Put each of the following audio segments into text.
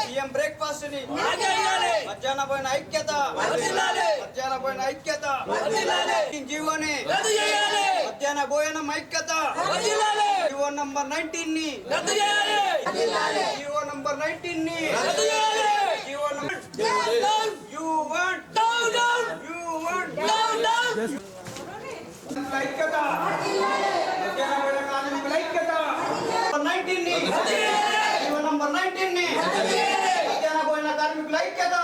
CM breakfast ని మధ్యాహ్న పోయిన ఐక్యత జీవోని మధ్యాహ్న భోజనం ఐక్యత జీవో నంబర్ 19 ని జీవో నంబర్ 19 ని జీవో నంబర్ యు వాంట్ ఐక్యత మధ్యాహ్న భోజన కార్మికుల ఐక్యత 19 ని జీవో నంబర్ 19 ని మధ్యాహ్న భోజన కార్మికుల ఐక్యత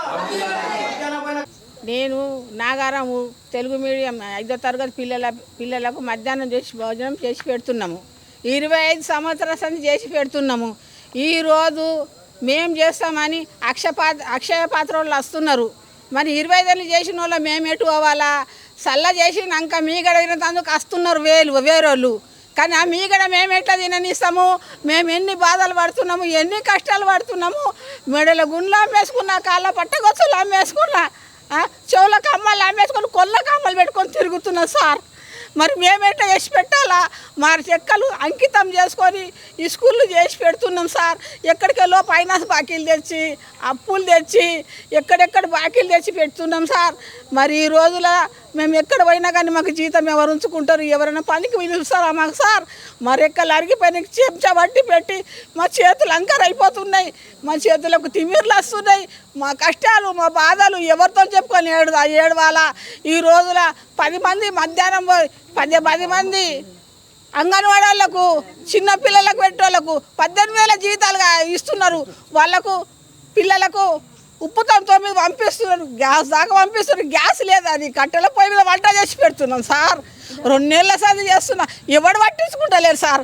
మధ్యాహ్న భోజన నేను నాగారము తెలుగు మీడియం 5వ తరగతి పిల్లలకు మధ్యాహ్నం భోజనం చేసి పెడుతున్నాము. 25 సంవత్సరాల నుంచి చేసి పెడుతున్నాము. ఈరోజు మేము చేస్తామని అక్షయ పాత్ర వాళ్ళు వస్తున్నారు. మరి 25 ఏళ్ళు చేసిన వాళ్ళు మేము ఎటు అవ్వాలా? చల్ల చేసినాక మీగడ తినందుకు వస్తున్నారు వేరోళ్ళు. కానీ ఆ మీగడ మేము ఎట్లా తిననిస్తాము? మేము ఎన్ని బాధలు పడుతున్నాము, ఎన్ని కష్టాలు పడుతున్నాము. మెడల గుండ్లు అమ్మేసుకున్నా, కాళ్ళ పట్టగొచ్చులు అమ్మేసుకున్నా, చెవుల కమ్మలు అమ్మేసుకొని కొల్ల కమ్మలు పెట్టుకొని తిరుగుతున్నాం సార్. మరి మేమేటో చేసి పెట్టాలా? మా చెక్కలు అంకితం చేసుకొని ఈ స్కూళ్ళు చేసి పెడుతున్నాం సార్. ఎక్కడికెళ్ళో ఫైనాన్స్ బాకీలు తెచ్చి, అప్పులు తెచ్చి, ఎక్కడెక్కడ బాకీలు తెచ్చి పెడుతున్నాం సార్. మరి ఈ రోజుల మేము ఎక్కడ పోయినా కానీ మాకు జీతం ఎవరు ఉంచుకుంటారు? ఎవరైనా పనికి పిలుస్తారా మాకు సార్? మా రెక్కలు అరిగిపోయిన చెంచా బట్టి పెట్టి మా చేతులు అంకర అయిపోతున్నాయి. మా చేతులకు తిమ్మిర్లు వస్తున్నాయి. మా కష్టాలు, మా బాధలు ఎవరితో చెప్పుకొని ఏడవాలా? ఈ రోజుల 10 మంది మధ్యాహ్నం 10 మంది అంగన్వాడీ వాళ్ళకు, చిన్న పిల్లలకు పెట్టేళ్ళకు 18,000 జీతాలుగా ఇస్తున్నారు. వాళ్ళకు పిల్లలకు ఉప్పుతో 9 పంపిస్తున్నారు, గ్యాస్ దాకా పంపిస్తున్నారు. గ్యాస్ లేదు, అది కట్టెల పొయ్యి మీద వంట చేసి పెడుతున్నాం సార్. 2 నెలల సంది చేస్తున్నా, ఎవడు పట్టించుకుంటలేరు సార్.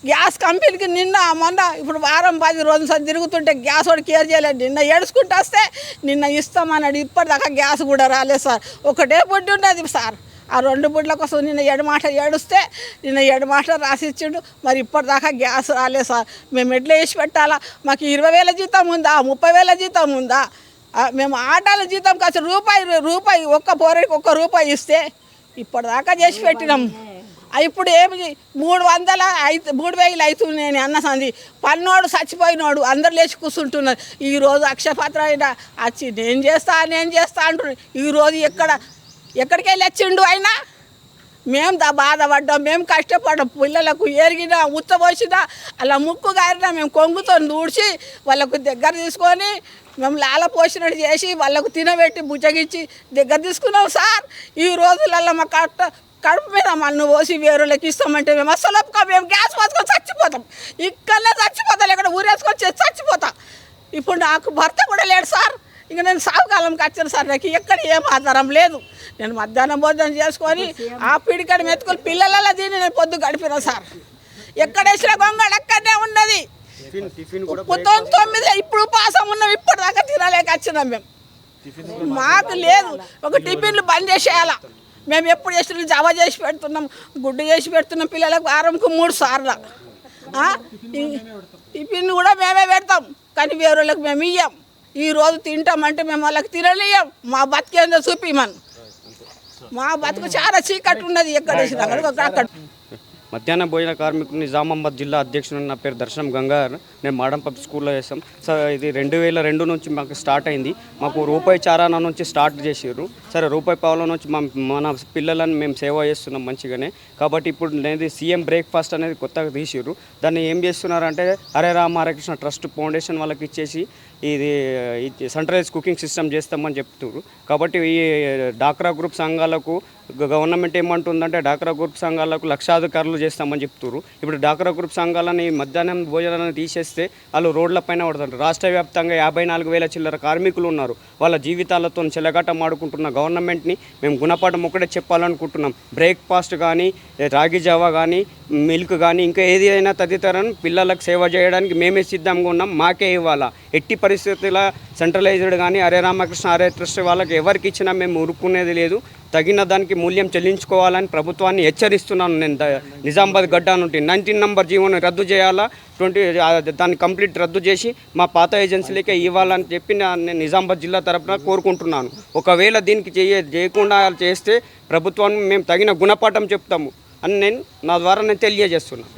గ్యాస్ కంపెనీకి నిన్న మొన్న ఇప్పుడు వారం 10 రోజుల సార్ తిరుగుతుంటే గ్యాస్ వాడు కేర్ చేయలేదు. నిన్న ఏడుచుకుంటూ వస్తే నిన్న ఇస్తామన్నాడు. ఇప్పటిదాకా గ్యాస్ కూడా రాలేదు సార్. ఒకటే బుడ్డి ఉన్నది సార్. ఆ 2 బుడ్ల కోసం నిన్న 7 మాటలు ఏడుస్తే నిన్న 7 మాటలు రాసిచ్చిండు. మరి ఇప్పటిదాకా గ్యాస్ రాలేదు సార్. మేము ఎట్లా వేసి పెట్టాలా? మాకు 20,000 జీతం ఉందా? 30,000 జీతం ఉందా? మేము ఆటాల జీతం కాస్త రూపాయి ఒక్క పోరకి ₹1 ఇస్తే ఇప్పటిదాకా చేసి పెట్టినాం. ఇప్పుడు ఏమి 3,000 అవుతుంది అన్న సంది. పన్నోడు చచ్చిపోయినోడు అందరు లేచి కూర్చుంటున్నారు. ఈరోజు అక్షపాత్ర అయినా వచ్చి నేను చేస్తా అంటున్నాడు. ఈరోజు ఎక్కడికి వెళ్ళి వచ్చిండు అయినా? మేము బాధపడ్డాం, మేము కష్టపడ్డాం. పిల్లలకు ఎరిగినా ఉత్తపోసినా అలా ముక్కు గారినా మేము కొంగుతో దూడ్చి వాళ్ళకు దగ్గర తీసుకొని మేము లాల పోసినట్టు చేసి వాళ్ళకు తినబెట్టి బుజ్జగించి దగ్గర తీసుకున్నాం సార్. ఈ రోజులలో మా కడుపు మీద మన్ను పోసి వేరేళ్ళకి ఇస్తామంటే మేము అసలు మేము గ్యాస్ పోసుకొని చచ్చిపోతాం. ఇక్కడనే చచ్చిపోతాం, ఇక్కడ ఊరేసుకొని చచ్చిపోతాం. ఇప్పుడు నాకు భర్త కూడా లేడు సార్. ఇంక నేను సాగుకాలంకి వచ్చాను సార్. నాకు ఎక్కడ ఏం ఆధారం లేదు. నేను మధ్యాహ్నం భోజనం చేసుకొని ఆ పిడికడ మెతుకుని పిల్లలలో దీన్ని నేను పొద్దు గడిపినా సార్. ఎక్కడ వేసిన గొంగళ అక్కడనే ఉన్నది. 9 ఇప్పుడు ఉపాసం ఉన్నాం. ఇప్పటిదాకా తినలేక వచ్చినాం మేము. మాకు లేదు. ఒక టిఫిన్లు బంద్ చేసేయాలా? మేము ఎప్పుడు చేసిన జమ చేసి పెడుతున్నాం, గుడ్డు చేసి పెడుతున్నాం. పిల్లలకు వారంకు 3 సార్లు టిఫిన్ కూడా మేమే పెడతాం. కానీ వేరేళ్ళకి మేము ఇయ్యాం. ఈరోజు తింటామంటే మేము వాళ్ళకి తినలేం. మా బతికేందో చూపిమని. మా బతుకు చాలా చీకట్టు ఉన్నది. ఎక్కడ వేసిన అక్కడ మధ్యాహ్న భోజన కార్మికులు నిజామాబాద్ జిల్లా అధ్యక్షుడు. నా పేరు దర్శనం గంగాధర్. నేను మాడంపల్లి స్కూల్లో చేస్తాం సార్. ఇది 2002 నుంచి మాకు స్టార్ట్ అయింది. మాకు రూపాయి చారానా నుంచి స్టార్ట్ చేసారు. సరే రూపాయి పావుల నుంచి మన పిల్లలను మేము సేవ చేస్తున్నాం మంచిగానే. కాబట్టి ఇప్పుడు నేను సీఎం బ్రేక్ఫాస్ట్ అనేది కొత్తగా తీసారు. దాన్ని ఏం చేస్తున్నారంటే హరే రామ హరేకృష్ణ ట్రస్ట్ ఫౌండేషన్ వాళ్ళకి ఇచ్చేసి ఇది సెంట్రలైజ్ కుకింగ్ సిస్టమ్ చేస్తామని చెప్తున్నారు. కాబట్టి ఈ డాక్రా గ్రూప్ సంఘాలకు గవర్నమెంట్ ఏమంటుందంటే డాక్రా గ్రూప్ సంఘాలకు లక్షాధికారులు చేస్తామని చెప్తున్నారు. ఇప్పుడు డాక్రా గ్రూప్ సంఘాలని మధ్యాహ్నం భోజనాలను తీసేస్తే వాళ్ళు రోడ్లపైన పడుతుంటారు. రాష్ట్ర వ్యాప్తంగా 54,000 చిల్లర కార్మికులు ఉన్నారు. వాళ్ళ జీవితాలతో చెలగాటమాడుకుంటున్న గవర్నమెంట్ని మేము గుణపాఠం ఒకటే చెప్పాలనుకుంటున్నాం. బ్రేక్ఫాస్ట్ కానీ, రాగి జావా కానీ, మిల్క్ కానీ, ఇంకా ఏది అయినా తదితరను పిల్లలకు సేవ చేయడానికి మేమే సిద్ధంగా ఉన్నాం. మాకే ఇవ్వాలా. ఎట్టి పరిస్థితుల్లో సెంట్రలైజ్డ్ కానీ హరే రామకృష్ణ హరే ట్రస్ట్ వాళ్ళకి ఎవరికి ఇచ్చినా మేము ఊరుకునేది లేదు. తగిన దానికి మూల్యం చెల్లించుకోవాలని ప్రభుత్వాన్ని హెచ్చరిస్తున్నాను. నేను నిజామాబాద్ గడ్డ నుండి 19 నంబర్ జీవోని రద్దు చేయాలా, దాన్ని కంప్లీట్ రద్దు చేసి మా పాత ఏజెన్సీలకే ఇవ్వాలని చెప్పి నేను నిజామాబాద్ జిల్లా తరఫున కోరుకుంటున్నాను. ఒకవేళ దీనికి చేయకుండా చేస్తే ప్రభుత్వాన్ని మేము తగిన గుణపాఠం చెప్తాము అని నా ద్వారా తెలియజేస్తున్నాను.